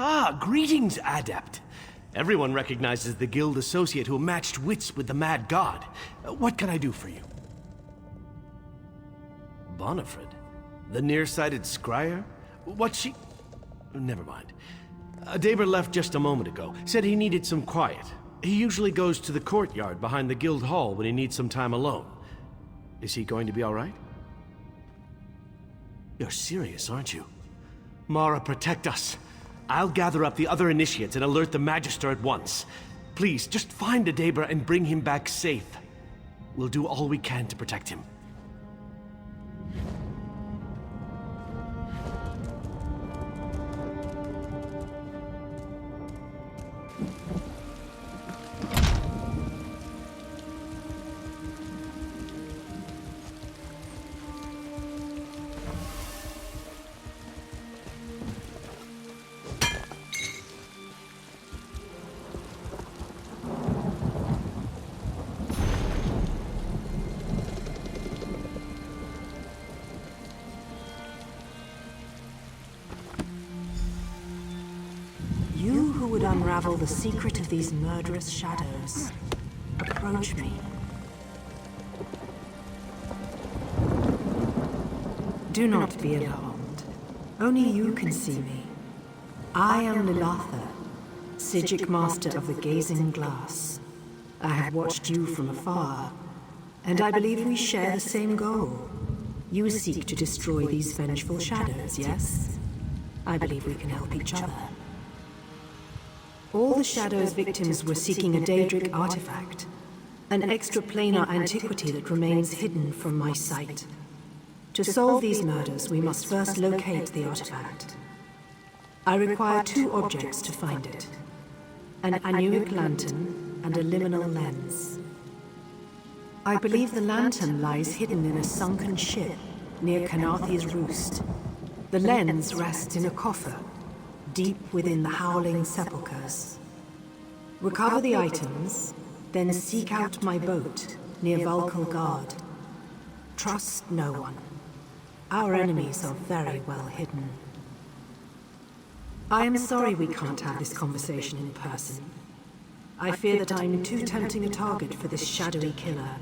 Ah, greetings, Adept. Everyone recognizes the guild associate who matched wits with the Mad God. What can I do for you? Bonifred? The nearsighted scryer? What's she... Never mind. Daber left just a moment ago. Said he needed some quiet. He usually goes to the courtyard behind the guild hall when he needs some time alone. Is he going to be all right? You're serious, aren't you? Mara, protect us. I'll gather up the other initiates and alert the Magister at once. Please, just find Daber and bring him back safe. We'll do all we can to protect him. Unravel the secret of these murderous shadows. Approach me. Do not be alarmed. Only you can see me. I am Lilatha, Psijic Master of the Gazing Glass. I have watched you from afar, and I believe we share the same goal. You seek to destroy these vengeful shadows, yes? I believe we can help each other. All the Shadow's victims were seeking a Daedric artifact, an extraplanar antiquity that remains hidden from my sight. To solve these murders, we must first locate the artifact. I require 2 objects to find it: an Anuic lantern and a liminal lens. I believe the lantern lies hidden in a sunken ship near Kanathi's roost. The lens rests in a coffer deep within the howling sepulchres. Recover the items, then seek out my boat near Backloggery. Trust no one. Our enemies are very well hidden. I am sorry we can't have this conversation in person. I fear that I'm too tempting a target for this shadowy killer.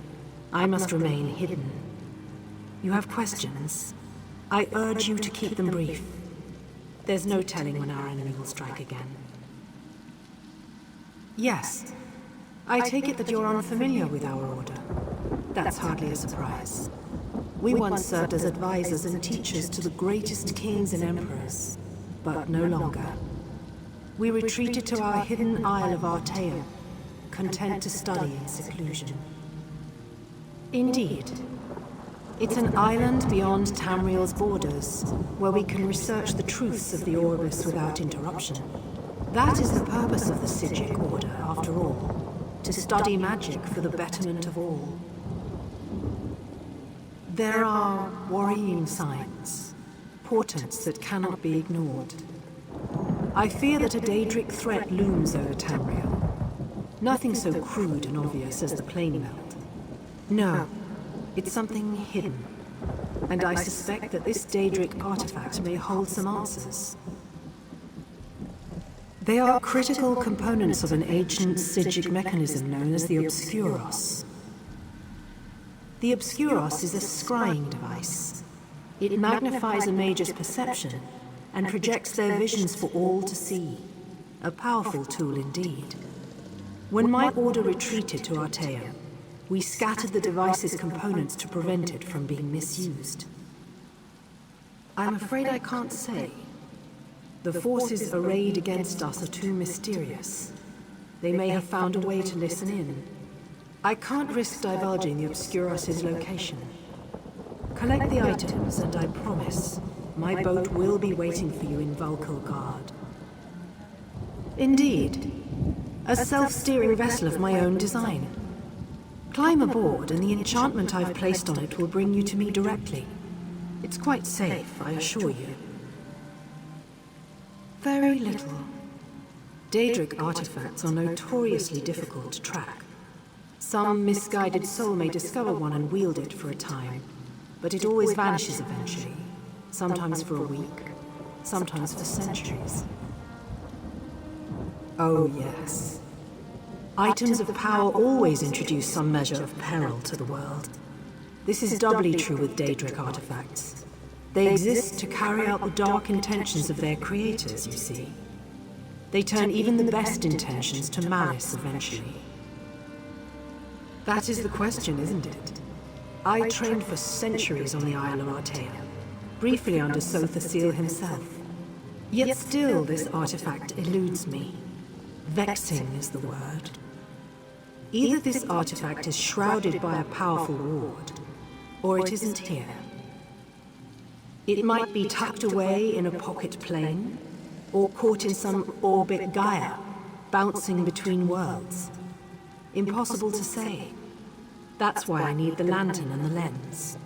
I must remain hidden. You have questions? I urge you to keep them brief. There's no telling when our enemy will strike again. Yes. I take it that you're unfamiliar with our order. That's hardly a surprise. We once served as advisors and teachers to the greatest kings and emperors, but no longer. We retreated to our hidden Isle of Artaeum, content to study in seclusion. Indeed. It's an island beyond Tamriel's borders, where we can research the truths of the Orbis without interruption. That is the purpose of the Psijic Order, after all, to study magic for the betterment of all. There are worrying signs, portents that cannot be ignored. I fear that a Daedric threat looms over Tamriel. Nothing so crude and obvious as the plane melt. No. It's something hidden, and I suspect that this Daedric artifact may hold some answers. They are critical components of an ancient Psijic mechanism known as the Obscuros. The Obscuros is a scrying device. It magnifies a mage's perception and projects their visions for all to see. A powerful tool indeed. When my order retreated to Artaeum, we scattered the device's components to prevent it from being misused. I'm afraid I can't say. The forces arrayed against us are too mysterious. They may have found a way to listen in. I can't risk divulging the Obscuros' location. Collect the items, and I promise, my boat will be waiting for you in Backloggery. Indeed. A self-steering vessel of my own design. Climb aboard, and the enchantment I've placed on it will bring you to me directly. It's quite safe, I assure you. Very little. Daedric artifacts are notoriously difficult to track. Some misguided soul may discover one and wield it for a time, but it always vanishes eventually, sometimes for a week, sometimes for centuries. Oh, yes. Items of power always introduce some measure of peril to the world. This is doubly true with Daedric artifacts. They exist to carry out the dark intentions of their creators, you see. They turn even the best intentions to malice eventually. That is the question, isn't it? I trained for centuries on the Isle of Artea, briefly under Sotha himself. Yet still this artifact eludes me. Vexing is the word. Either this artifact is shrouded by a powerful ward, or it isn't here. It might be tucked away in a pocket plane, or caught in some orbit Gaia, bouncing between worlds. Impossible to say. That's why I need the lantern and the lens.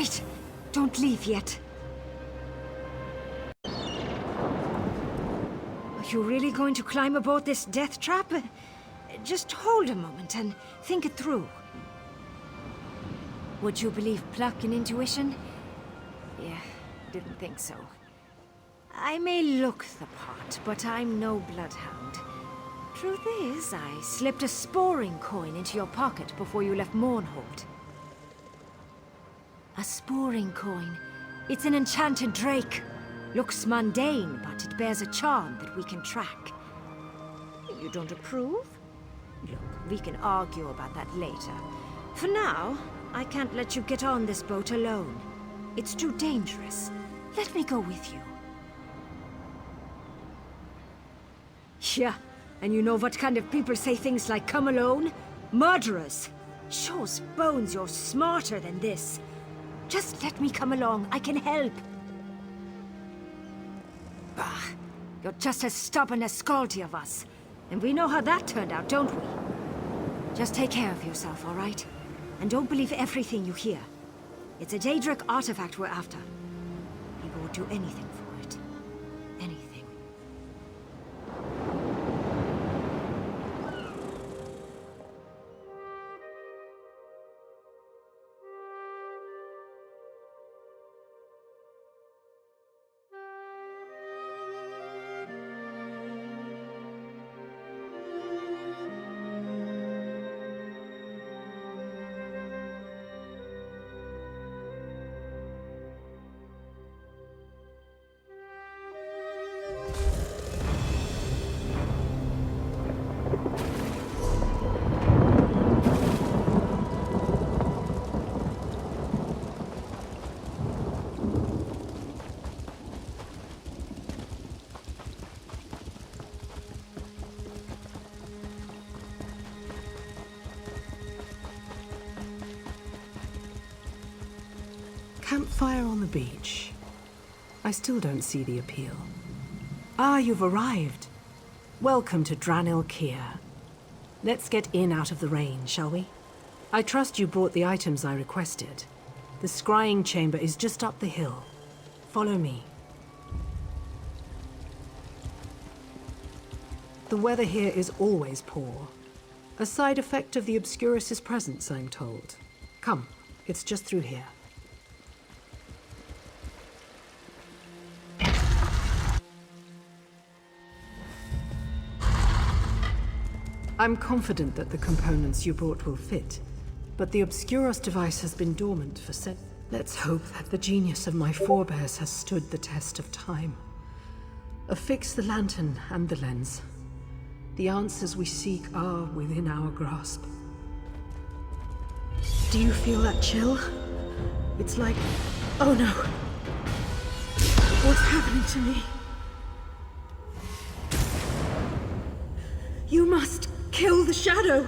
right. Don't leave yet. Are you really going to climb aboard this death trap? Just hold a moment and think it through. Would you believe pluck and intuition? Yeah, didn't think so. I may look the part, but I'm no bloodhound. Truth is, I slipped a sporing coin into your pocket before you left Mournhold. A sporing coin. It's an enchanted drake. Looks mundane, but it bears a charm that we can track. You don't approve? Look, we can argue about that later. For now, I can't let you get on this boat alone. It's too dangerous. Let me go with you. Yeah, and you know what kind of people say things like come alone? Murderers! Shows bones you're smarter than this. Just let me come along, I can help. Bah, you're just as stubborn as Scaldy of us. And we know how that turned out, don't we? Just take care of yourself, all right? And don't believe everything you hear. It's a Daedric artifact we're after. People would do anything for it. Anything. Campfire on the beach. I still don't see the appeal. Ah, you've arrived. Welcome to Dranil Kier. Let's get in out of the rain, shall we? I trust you brought the items I requested. The scrying chamber is just up the hill. Follow me. The weather here is always poor. A side effect of the Obscurus's presence, I'm told. Come, it's just through here. I'm confident that the components you brought will fit, but the Obscuros device has been dormant for Let's hope that the genius of my forebears has stood the test of time. Affix the lantern and the lens. The answers we seek are within our grasp. Do you feel that chill? It's like... oh no! What's happening to me? You must kill the shadow!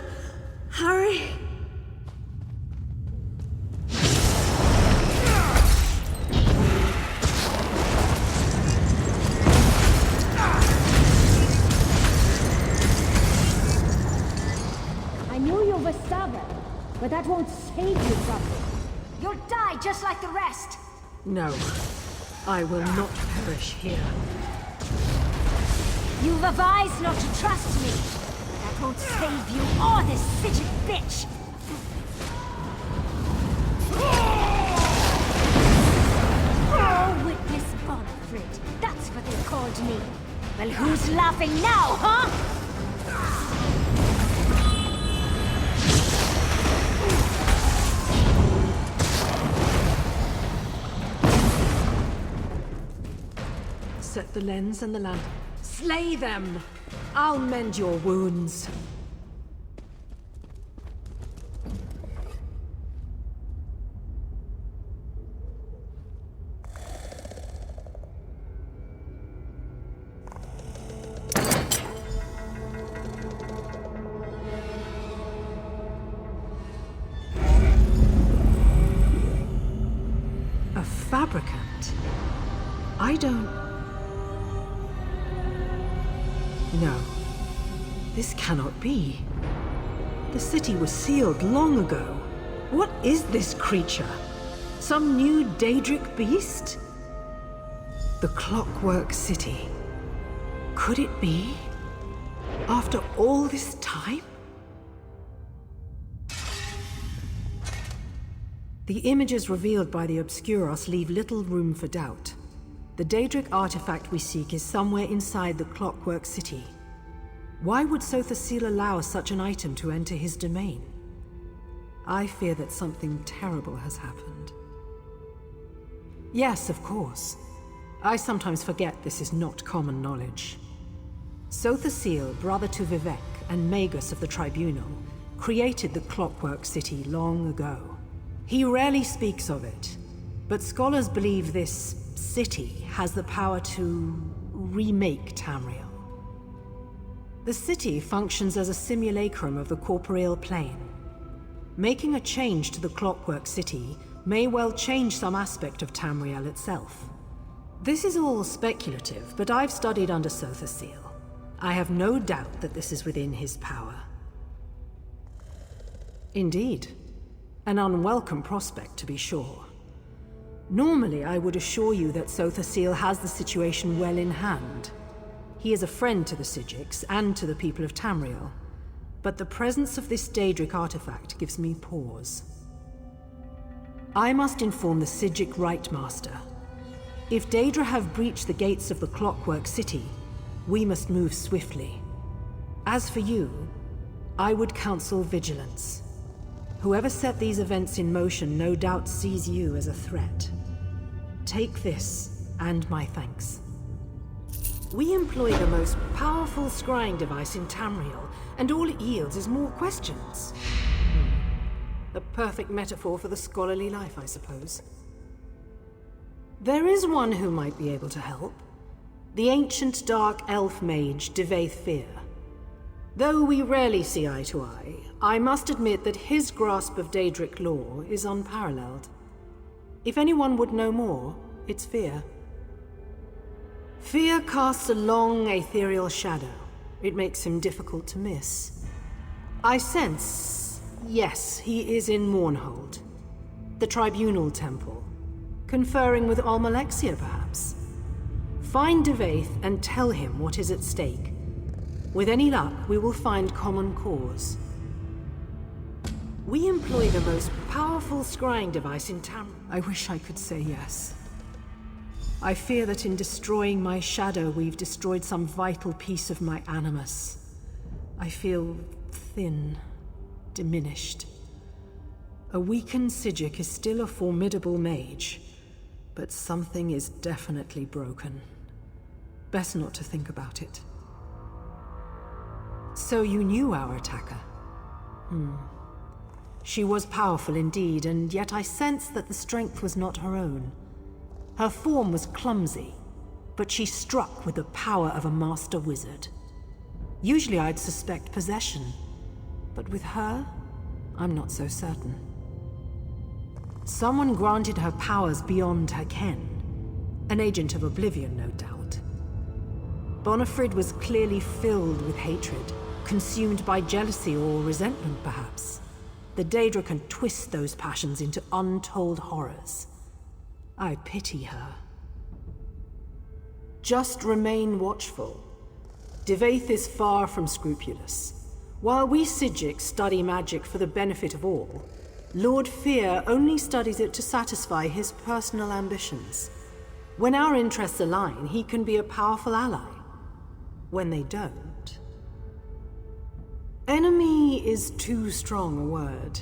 Hurry! I knew you were stubborn, but that won't save you from me. You'll die just like the rest! No, I will not perish here. You've advised not to trust me. That won't save you or this Psijic bitch! Oh, witness Bonfrid. That's what they called me. Well, who's laughing now, huh? Set the lens and the lantern. Slay them! I'll mend your wounds. A fabricant? I don't... No. This cannot be. The city was sealed long ago. What is this creature? Some new Daedric beast? The Clockwork City. Could it be? After all this time? The images revealed by the Obscuros leave little room for doubt. The Daedric artifact we seek is somewhere inside the Clockwork City. Why would Sothasil allow such an item to enter his domain? I fear that something terrible has happened. Yes, of course. I sometimes forget this is not common knowledge. Sothasil, brother to Vivek and Magus of the Tribunal, created the Clockwork City long ago. He rarely speaks of it, but scholars believe this city has the power to remake Tamriel. The city functions as a simulacrum of the corporeal plane. Making a change to the Clockwork City may well change some aspect of Tamriel itself. This is all speculative, but I've studied under Sothasil. I have no doubt that this is within his power. Indeed. An unwelcome prospect, to be sure. Normally, I would assure you that Sothasil has the situation well in hand. He is a friend to the Psijics and to the people of Tamriel. But the presence of this Daedric artifact gives me pause. I must inform the Psijic Rightmaster. If Daedra have breached the gates of the Clockwork City, we must move swiftly. As for you, I would counsel vigilance. Whoever set these events in motion no doubt sees you as a threat. Take this, and my thanks. We employ the most powerful scrying device in Tamriel, and all it yields is more questions. A perfect metaphor for the scholarly life, I suppose. There is one who might be able to help. The ancient dark elf mage, Devaith Fear. Though we rarely see eye to eye, I must admit that his grasp of Daedric lore is unparalleled. If anyone would know more, it's Fear. Fear casts a long, ethereal shadow. It makes him difficult to miss. I sense, yes, he is in Mournhold, the Tribunal Temple, conferring with Almalexia, perhaps. Find Devaith and tell him what is at stake. With any luck, we will find common cause. We employ the most powerful scrying device in Tamriel. I wish I could say yes. I fear that in destroying my shadow, we've destroyed some vital piece of my animus. I feel thin, diminished. A weakened Psijic is still a formidable mage, but something is definitely broken. Best not to think about it. So you knew our attacker? She was powerful indeed, and yet I sensed that the strength was not her own. Her form was clumsy, but she struck with the power of a master wizard. Usually I'd suspect possession, but with her, I'm not so certain. Someone granted her powers beyond her ken. An agent of oblivion, no doubt. Bonifrid was clearly filled with hatred, consumed by jealousy or resentment, perhaps. The Daedra can twist those passions into untold horrors. I pity her. Just remain watchful. Devaith is far from scrupulous. While we Psijics study magic for the benefit of all, Lord Fear only studies it to satisfy his personal ambitions. When our interests align, he can be a powerful ally. When they don't... Enemy is too strong a word.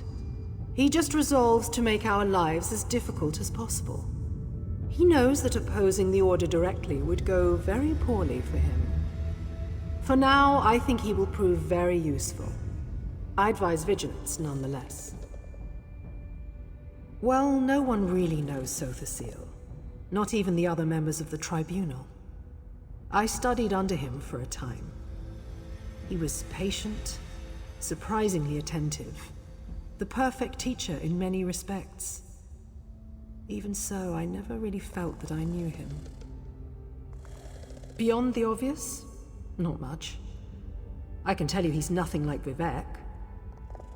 He just resolves to make our lives as difficult as possible. He knows that opposing the Order directly would go very poorly for him. For now, I think he will prove very useful. I advise vigilance, nonetheless. Well, no one really knows Sothasil. Not even the other members of the Tribunal. I studied under him for a time. He was patient, surprisingly attentive. The perfect teacher in many respects. Even so, I never really felt that I knew him. Beyond the obvious? Not much. I can tell you he's nothing like Vivek.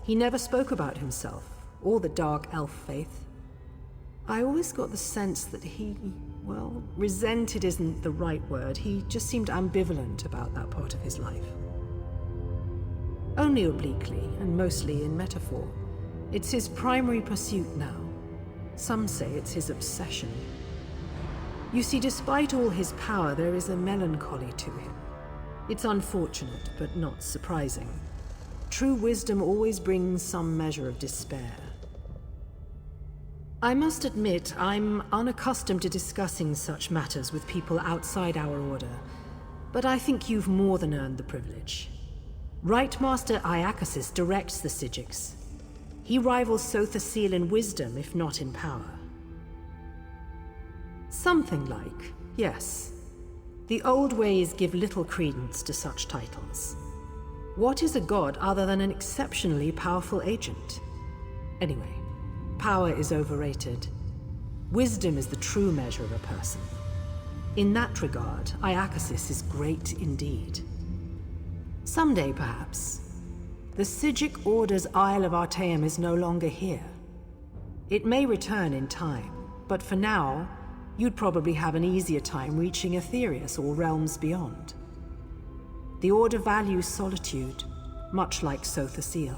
He never spoke about himself, or the dark elf faith. I always got the sense that he, well, resented isn't the right word. He just seemed ambivalent about that part of his life. Only obliquely, and mostly in metaphor. It's his primary pursuit now. Some say it's his obsession. You see, despite all his power, there is a melancholy to him. It's unfortunate, but not surprising. True wisdom always brings some measure of despair. I must admit, I'm unaccustomed to discussing such matters with people outside our order, but I think you've more than earned the privilege. Right Master Iakasis directs the Psijics. He rivals Sothasil in wisdom, if not in power. Something like, yes. The old ways give little credence to such titles. What is a god other than an exceptionally powerful agent? Anyway, power is overrated. Wisdom is the true measure of a person. In that regard, Iakasis is great indeed. Someday, perhaps. The Psijic Order's Isle of Artaeum is no longer here. It may return in time, but for now, you'd probably have an easier time reaching Aetherius or realms beyond. The Order values solitude, much like Sothasil.